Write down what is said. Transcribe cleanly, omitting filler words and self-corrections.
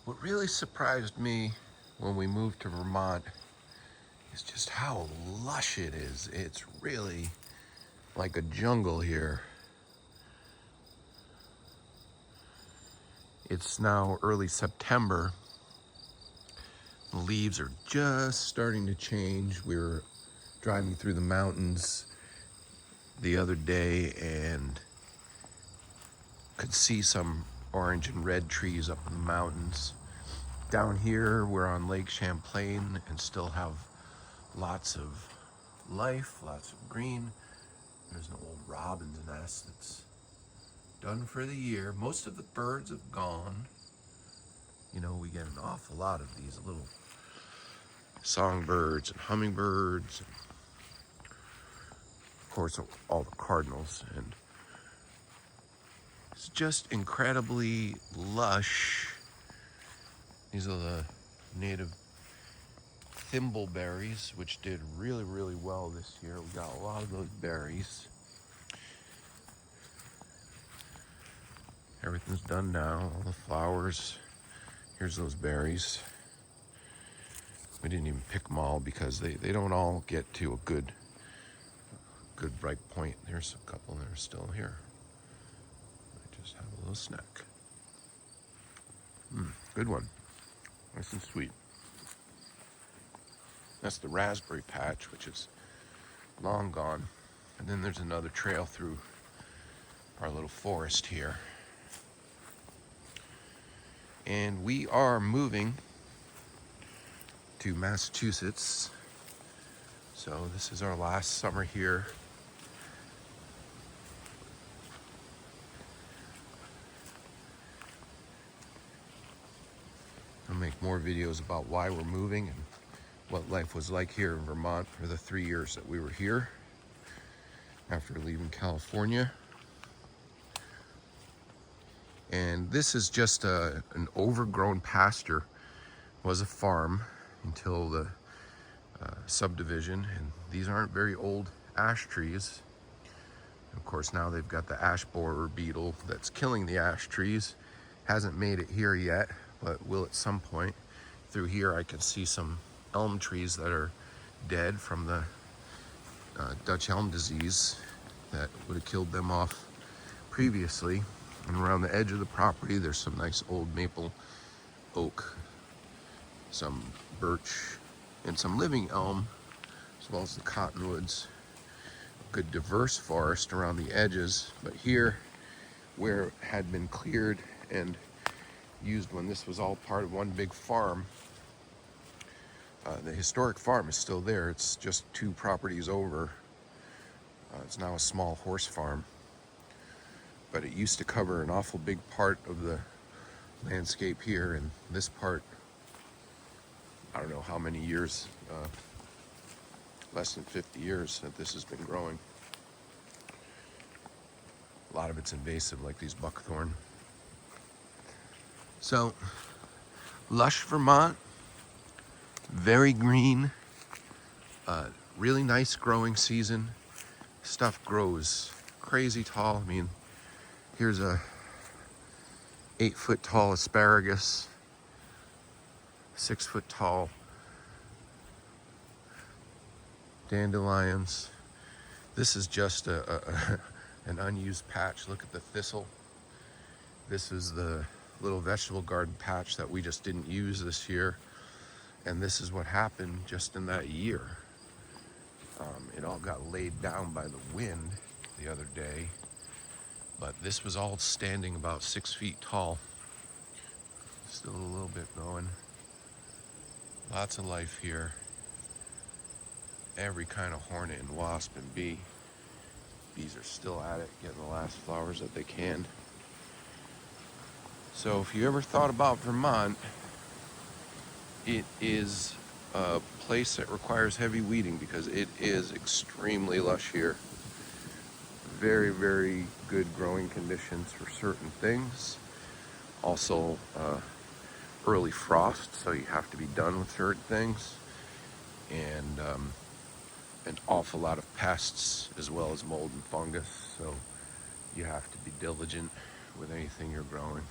What really surprised me when we moved to Vermont is just how lush it is. It's really like a jungle here. It's now early September. The leaves are just starting to change. We were driving through the mountains the other day and could see some orange and red trees up in the mountains. Down here, we're on Lake Champlain and still have lots of life, lots of green. There's an old robin's nest that's done for the year. Most of the birds have gone. You know, we get an awful lot of these little songbirds and hummingbirds, and of course all the cardinals, and it's just incredibly lush. These are the native thimbleberries, which did really, really well this year. We got a lot of those berries. Everything's done now, all the flowers. Here's those berries. We didn't even pick them all because they don't all get to a good ripe point. There's a couple that are still here. I just have a little snack. Good one. Nice and sweet. That's the raspberry patch, which is long gone. And then there's another trail through our little forest here. And we are moving to Massachusetts. So this is our last summer here. I'll make more videos about why we're moving and what life was like here in Vermont for the 3 years that we were here after leaving California. And this is just an overgrown pasture. It was a farm until the subdivision, and these aren't very old ash trees. Of course, now they've got the ash borer beetle that's killing the ash trees. Hasn't made it here yet, but will at some point. Through here I can see some elm trees that are dead from the Dutch elm disease that would have killed them off previously. And around the edge of the property there's some nice old maple oak, some birch, and some living elm, as well as the cottonwoods. A good diverse forest around the edges, but here, where it had been cleared and used when this was all part of one big farm, the historic farm is still there. It's just 2 properties over. It's now a small horse farm, but it used to cover an awful big part of the landscape here, and this part, I don't know how many years, less than 50 years that this has been growing. A lot of it's invasive, like these buckthorn. So, lush Vermont, very green, really nice growing season. Stuff grows crazy tall. I mean, here's a 8-foot tall asparagus, 6-foot tall dandelions. This is just an unused patch. Look at the thistle. This is the little vegetable garden patch that we just didn't use this year. And this is what happened just in that year. It all got laid down by the wind the other day, but this was all standing about 6 feet tall. Still a little bit going. Lots of life here. Every kind of hornet and wasp and bee. Bees are still at it, getting the last flowers that they can. So if you ever thought about Vermont, it is a place that requires heavy weeding because it is extremely lush here. Very, very good growing conditions for certain things. Also, early frost, so you have to be done with certain things. And an awful lot of pests, as well as mold and fungus. So you have to be diligent with anything you're growing.